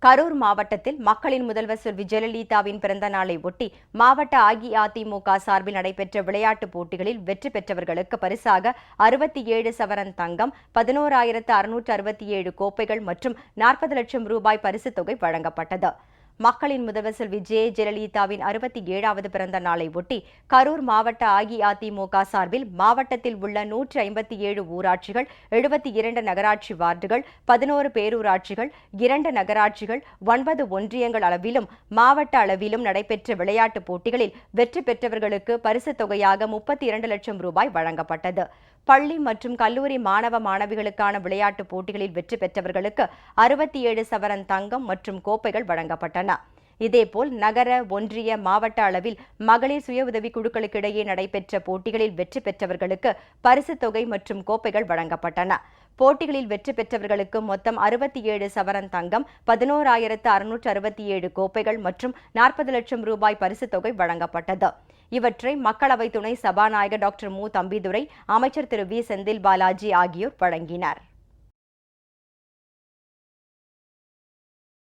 கரூர் மாவட்டத்தில் மக்களின் முதல்வர் செல்வி ஜெயலலிதாவின் பிறந்த நாளை ஒட்டி மாவட்ட அஇஅதிமுக சார்பில் நடைபெற்ற விளையாட்டுப் போட்டிகளில் வெற்றி பெற்றவர்களுக்கு பரிசாக 67 சவரன் தங்கம், 11,667 கோப்பைகள் மற்றும் 40 லட்சம் ரூபாய் பரிசுத் தொகை வழங்கப்பட்டது. மக்களின் முதல்வர் செல்வி ஜெயலலிதாவின் 67வது பிறந்த நாளை ஒட்டி கரூர் மாவட்ட அஇஅதிமுக சார்பில் மாவட்டத்தில் உள்ள 157 ஊராட்சிகள், 72 நகராட்சி வார்டுகள், 11 பேரூராட்சிகள், 2 நகராட்சிகள், 9 ஒன்றியங்கள் அளவிலும் மாவட்ட அளவிலும் நடைபெற்ற விளையாட்டுப் போட்டிகளில் வெற்றி பெற்றவர்களுக்கு பரிசுத் தொகையாக 32 லட்சம் ரூபாய் வழங்கப்பட்டது. பள்ளி மற்றும் கல்லூரி மாணவ மாணவிகளுக்கான விளையாட்டுப் போட்டிகளில் வெற்றி பெற்றவர்களுக்கு 67 சவரன் தங்கம் மற்றும் கோப்பைகள் வழங்கப்பட்டன. இதேபோல் நகர, ஒன்றிய, மாவட்ட அளவில் மகளிர் சுய உதவி குழுக்களுக்கிடையே நடைபெற்ற போட்டிகளில் வெற்றி பெற்றவர்களுக்கு பரிசுத் தொகை மற்றும் கோப்பைகள் வழங்கப்பட்டன. போட்டிகளில் வெற்றி பெற்றவர்களுக்கு மொத்தம் 67 சவரன் தங்கம், 11,667 கோப்பைகள் மற்றும் 40 லட்சம் ரூபாய் பரிசுத் தொகை வழங்கப்பட்டது. இவற்றை மக்களவை துணை சபாநாயகர் டாக்டர் மு. தம்பிதுரை, அமைச்சர் திரு வி. செந்தில் பாலாஜி ஆகியோர் வழங்கினர்.